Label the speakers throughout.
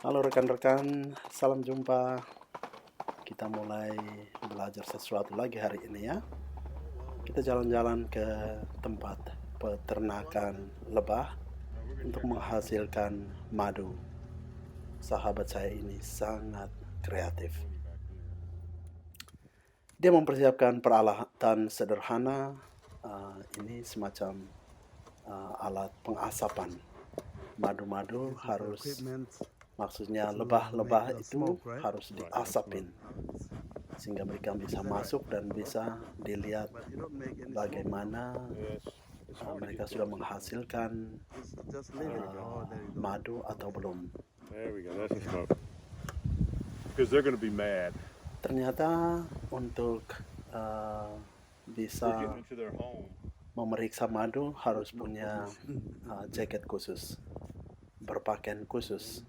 Speaker 1: Halo rekan-rekan, salam jumpa. Kita mulai belajar sesuatu lagi hari ini ya. Kita jalan-jalan ke tempat peternakan lebah untuk menghasilkan madu. Sahabat saya ini sangat kreatif. Dia mempersiapkan peralatan sederhana. Ini semacam alat pengasapan. Madu-madu harus, maksudnya lebah-lebah itu harus diasapin sehingga mereka bisa masuk dan bisa dilihat bagaimana mereka sudah menghasilkan madu atau belum. Ternyata untuk bisa memeriksa madu harus punya jaket khusus, berpakaian khusus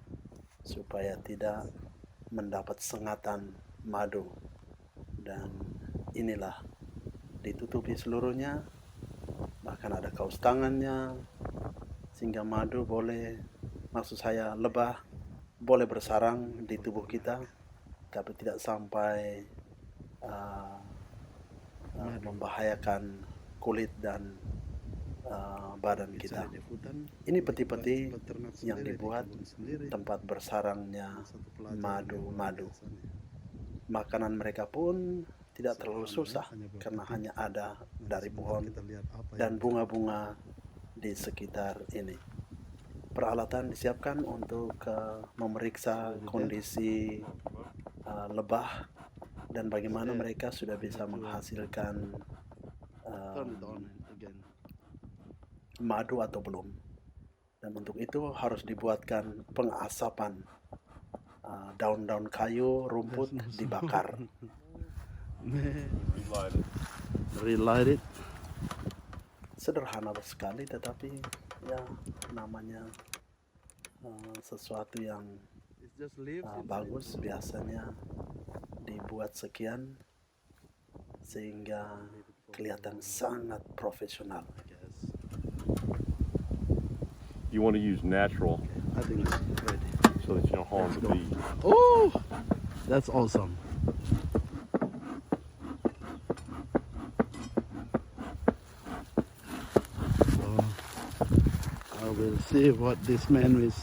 Speaker 1: supaya tidak mendapat sengatan madu. Dan inilah ditutupi seluruhnya, bahkan ada kaos tangannya sehingga madu boleh, maksud saya lebah boleh bersarang di tubuh kita tapi tidak sampai membahayakan kulit dan badan kita. Ini peti-peti yang dibuat tempat bersarangnya madu-madu. Makanan mereka pun tidak terlalu susah karena hanya ada dari pohon dan bunga-bunga di sekitar ini. Peralatan disiapkan untuk memeriksa kondisi lebah dan bagaimana mereka sudah bisa menghasilkan madu atau belum. Dan untuk itu harus dibuatkan pengasapan. Daun-daun kayu, rumput dibakar. Relight it. Sederhana sekali, tetapi ya namanya sesuatu yang bagus biasanya dibuat sekian sehingga kelihatan sangat profesional.
Speaker 2: You want to use natural.
Speaker 1: I think it's ready.
Speaker 2: So that you don't harm the bee.
Speaker 1: Oh, that's awesome. So, I will see what this man is.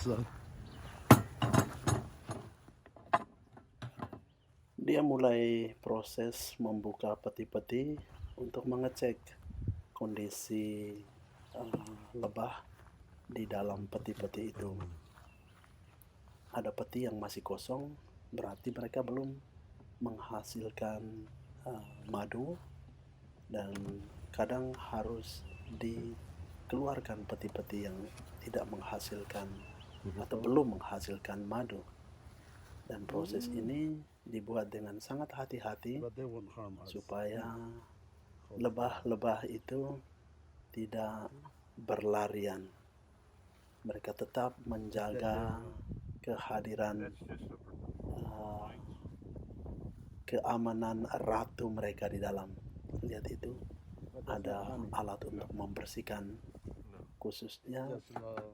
Speaker 1: Dia mulai proses membuka peti-peti untuk mengecek kondisi lebah di dalam peti-peti itu. Ada peti yang masih kosong, berarti mereka belum menghasilkan madu, dan kadang harus dikeluarkan peti-peti yang tidak menghasilkan atau belum menghasilkan madu. Dan proses ini dibuat dengan sangat hati-hati supaya lebah-lebah itu tidak berlarian. Mereka tetap menjaga kehadiran keamanan ratu mereka di dalam. Lihat itu, ada alat untuk membersihkan khususnya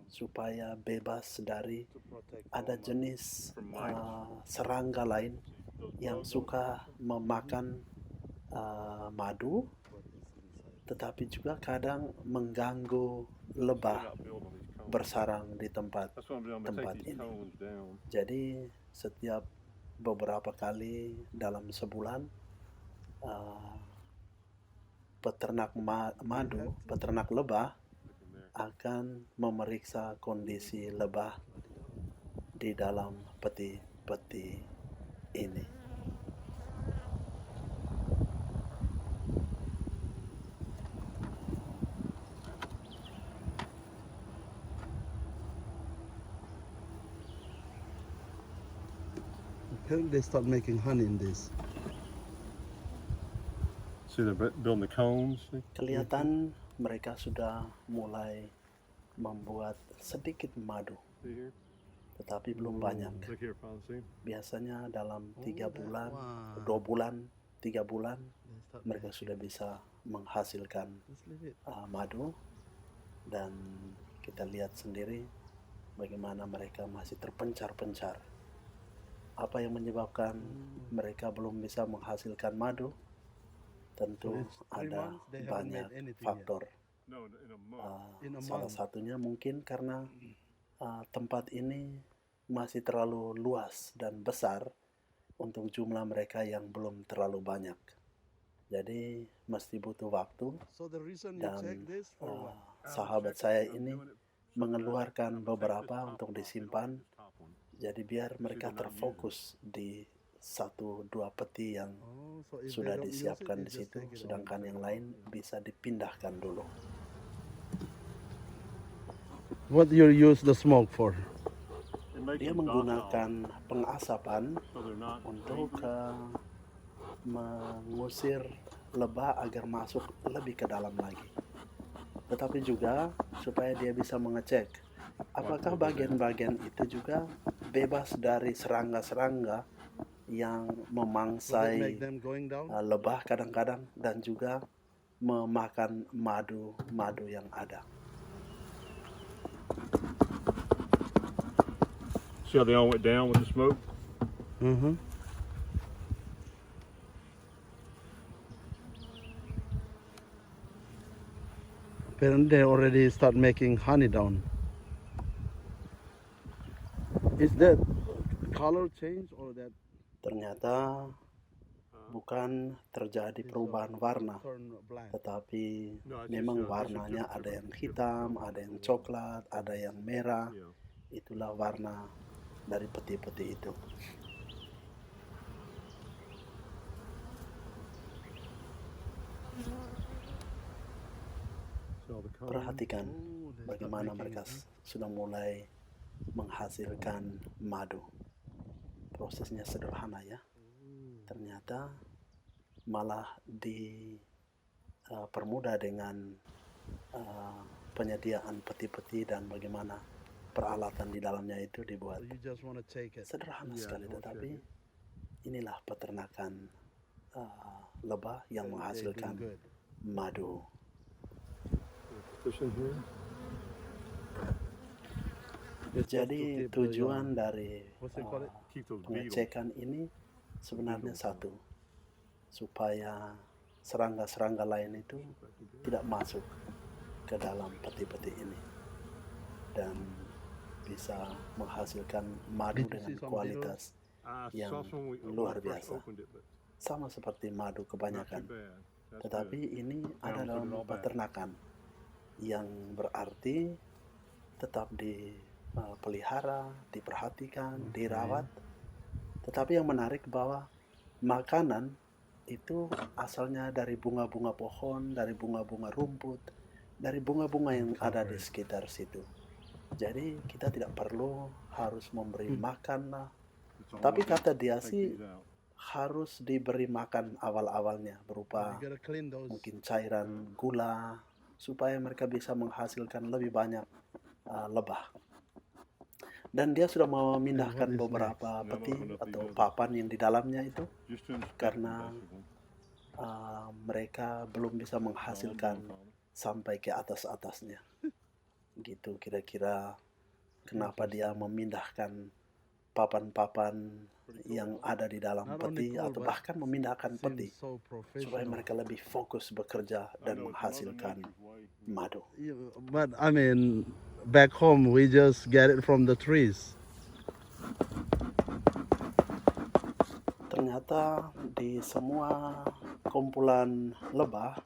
Speaker 1: supaya bebas dari ada jenis serangga lain yang suka memakan madu, tetapi juga kadang mengganggu lebah bersarang di tempat ini. Jadi setiap beberapa kali dalam sebulan peternak madu, peternak lebah akan memeriksa kondisi lebah di dalam peti-peti ini. They start making honey in this.
Speaker 2: See, they're building the cones.
Speaker 1: Kelihatan mereka sudah mulai membuat sedikit madu, tetapi belum banyak. Biasanya dalam 3 bulan, 2 bulan, 3 bulan mereka sudah bisa menghasilkan madu. Dan kita lihat sendiri bagaimana mereka masih terpencar-pencar. Apa yang menyebabkan mereka belum bisa menghasilkan madu?
Speaker 3: So
Speaker 1: Tentu
Speaker 3: it's 3
Speaker 1: ada
Speaker 3: months they haven't
Speaker 1: banyak
Speaker 3: made anything yet.
Speaker 1: faktor.
Speaker 2: No, in a month.
Speaker 1: Uh,
Speaker 3: In a
Speaker 1: salah
Speaker 3: month.
Speaker 1: satunya mungkin karena tempat ini masih terlalu luas dan besar untuk jumlah mereka yang belum terlalu banyak. Jadi mesti butuh waktu,
Speaker 3: So the reason you check
Speaker 1: dan
Speaker 3: this for what?
Speaker 1: sahabat saya ini mengeluarkan beberapa untuk disimpan. Jadi biar mereka terfokus di 1-2 peti yang
Speaker 3: Oh, so if they
Speaker 1: sudah
Speaker 3: don't use it,
Speaker 1: disiapkan
Speaker 3: you
Speaker 1: di
Speaker 3: just
Speaker 1: situ,
Speaker 3: take it
Speaker 1: sedangkan
Speaker 3: out.
Speaker 1: yang lain bisa dipindahkan dulu.
Speaker 3: What you use the smoke for?
Speaker 2: It makes
Speaker 1: Dia
Speaker 2: them docile,
Speaker 1: menggunakan pengasapan
Speaker 2: so they're not
Speaker 1: untuk
Speaker 2: dangerous.
Speaker 1: mengusir lebah agar masuk lebih ke dalam lagi. Tetapi juga supaya dia bisa mengecek apakah bagian-bagian itu juga bebas dari serangga-serangga yang
Speaker 3: Would it make
Speaker 1: memangsai
Speaker 3: them going down?
Speaker 1: lebah kadang-kadang, dan juga memakan madu-madu yang ada.
Speaker 2: See how they all went down with the smoke?
Speaker 3: Mm-hmm. Apparently they already start making honey down. Is that color change or that
Speaker 1: Ternyata bukan terjadi
Speaker 3: is,
Speaker 1: perubahan warna,
Speaker 3: turn black?
Speaker 1: tetapi
Speaker 2: No, it's
Speaker 1: memang
Speaker 2: just,
Speaker 1: warnanya
Speaker 2: different-
Speaker 1: ada yang
Speaker 2: different
Speaker 1: hitam,
Speaker 2: colors.
Speaker 1: ada yang coklat, ada yang merah.
Speaker 2: Yeah.
Speaker 1: Itulah warna dari peti-peti itu.
Speaker 2: So the cones,
Speaker 1: Perhatikan
Speaker 3: Oh, they start
Speaker 1: bagaimana
Speaker 3: making
Speaker 1: mereka
Speaker 3: it, huh?
Speaker 1: sudah mulai menghasilkan madu. Prosesnya sederhana ya. Ternyata malah dipermudah dengan penyediaan peti-peti dan bagaimana peralatan di dalamnya itu
Speaker 3: So
Speaker 1: dibuat
Speaker 3: you just want to take it.
Speaker 1: sederhana
Speaker 2: Yeah,
Speaker 1: sekali,
Speaker 2: don't
Speaker 1: tetapi
Speaker 2: check
Speaker 1: inilah peternakan lebah yang
Speaker 3: They're doing
Speaker 1: menghasilkan
Speaker 3: good.
Speaker 1: madu.
Speaker 2: Fish in here?
Speaker 3: It's just to
Speaker 1: Jadi
Speaker 3: keep the
Speaker 1: tujuan
Speaker 3: young.
Speaker 1: dari
Speaker 3: What's it called?
Speaker 2: Keep those beetles.
Speaker 1: pengecekan ini sebenarnya satu, supaya serangga-serangga lain itu tidak masuk ke dalam peti-peti ini dan bisa menghasilkan madu
Speaker 3: Did you see
Speaker 1: dengan
Speaker 3: some
Speaker 1: kualitas
Speaker 2: I
Speaker 1: yang
Speaker 2: saw some when we
Speaker 1: luar
Speaker 2: first
Speaker 1: biasa.
Speaker 2: opened it, but
Speaker 1: sama seperti madu
Speaker 2: not too
Speaker 1: kebanyakan.
Speaker 2: bad. That's
Speaker 1: Tetapi
Speaker 2: good.
Speaker 1: ini ada
Speaker 2: we put
Speaker 1: dalam
Speaker 2: it all back.
Speaker 1: peternakan yang berarti tetap dipelihara, diperhatikan, dirawat. Tetapi yang menarik bahwa makanan itu asalnya dari bunga-bunga pohon, dari bunga-bunga rumput, dari bunga-bunga yang ada di sekitar situ. Jadi kita tidak perlu harus memberi makan lah.
Speaker 2: It's all
Speaker 1: Tapi
Speaker 2: we can
Speaker 1: kata dia
Speaker 2: take
Speaker 1: sih
Speaker 2: these out.
Speaker 1: harus diberi makan awal-awalnya berupa
Speaker 3: You gotta clean those.
Speaker 1: mungkin cairan gula supaya mereka bisa menghasilkan lebih banyak lebah. Dan dia sudah memindahkan
Speaker 3: And what is
Speaker 1: beberapa
Speaker 2: next?
Speaker 1: peti
Speaker 2: Now open up
Speaker 1: atau
Speaker 2: these others.
Speaker 1: papan yang di dalamnya itu
Speaker 2: Just to inspect
Speaker 1: karena
Speaker 2: them, basically.
Speaker 1: mereka belum bisa menghasilkan
Speaker 2: No, no,
Speaker 1: sampai ke atas-atasnya. Gitu kira-kira kenapa dia memindahkan papan-papan yang ada di dalam
Speaker 3: Not only
Speaker 1: peti
Speaker 3: cool,
Speaker 1: atau
Speaker 3: but
Speaker 1: bahkan memindahkan peti
Speaker 3: seems so
Speaker 1: supaya
Speaker 3: professional.
Speaker 1: mereka lebih fokus bekerja
Speaker 2: I
Speaker 1: dan
Speaker 2: know, it's Mother
Speaker 1: menghasilkan
Speaker 2: Nature's way.
Speaker 1: madu.
Speaker 3: But I mean, back home we just get it from the trees.
Speaker 1: Ternyata di semua kumpulan lebah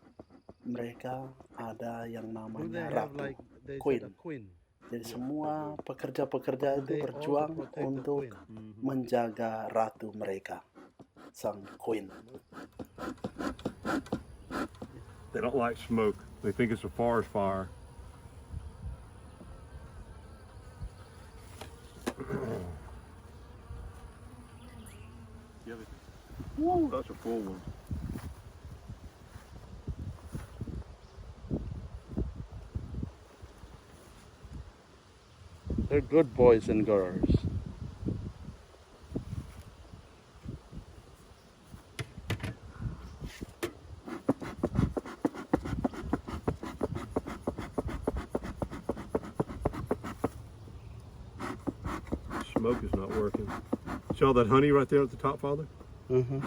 Speaker 1: mereka ada yang
Speaker 3: Do they
Speaker 1: namanya
Speaker 3: have
Speaker 1: ratu.
Speaker 3: like they
Speaker 1: queen.
Speaker 3: said a queen?
Speaker 1: Jadi semua pekerja-pekerja itu
Speaker 3: They also
Speaker 1: berjuang
Speaker 3: protect the
Speaker 1: untuk
Speaker 3: queen.
Speaker 1: menjaga ratu mereka, sang queen.
Speaker 2: They don't like smoke. They think it's a forest fire. Whoa, that's a full one.
Speaker 3: They're good boys and girls.
Speaker 2: smoke is not working. See all that honey right there at the top, Father?
Speaker 3: Mm-hmm.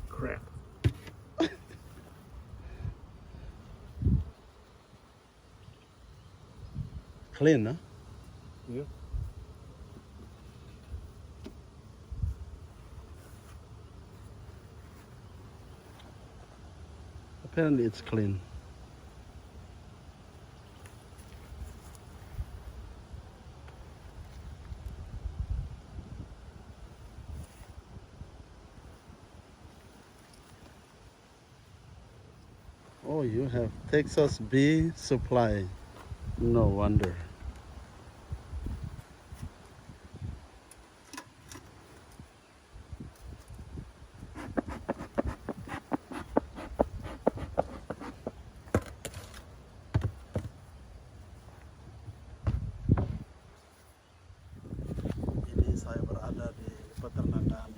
Speaker 2: Crap.
Speaker 3: Clean, huh?
Speaker 2: Yeah.
Speaker 3: Apparently it's clean. Oh, you have Texas Bee Supply. No wonder. Ini saya berada di peternakan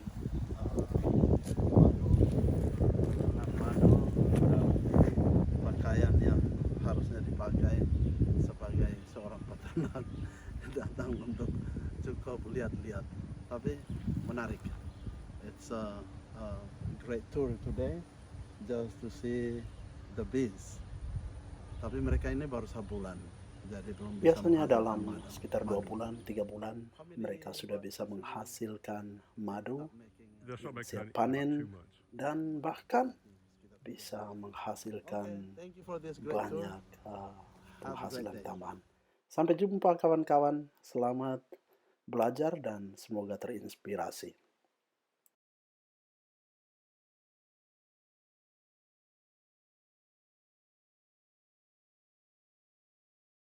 Speaker 3: madu, peternak madu, dan ini pakaian yang harusnya dipakai sebagai seorang peternak datang untuk cukup lihat-lihat, tapi menarik. It's a great tour today just to see the bees. Tapi mereka ini baru sebulan, jadi belum bisa
Speaker 1: Biasanya
Speaker 3: menghasilkan
Speaker 1: dalam
Speaker 3: madu.
Speaker 1: sekitar 2 bulan, 3 bulan, mereka sudah bisa menghasilkan madu,
Speaker 2: That's not
Speaker 1: siap
Speaker 2: making honey.
Speaker 1: panen,
Speaker 2: Too much.
Speaker 1: dan bahkan bisa menghasilkan
Speaker 3: Thank you for this great tour.
Speaker 1: banyak penghasilan tambahan. Sampai jumpa kawan-kawan, selamat belajar dan semoga terinspirasi.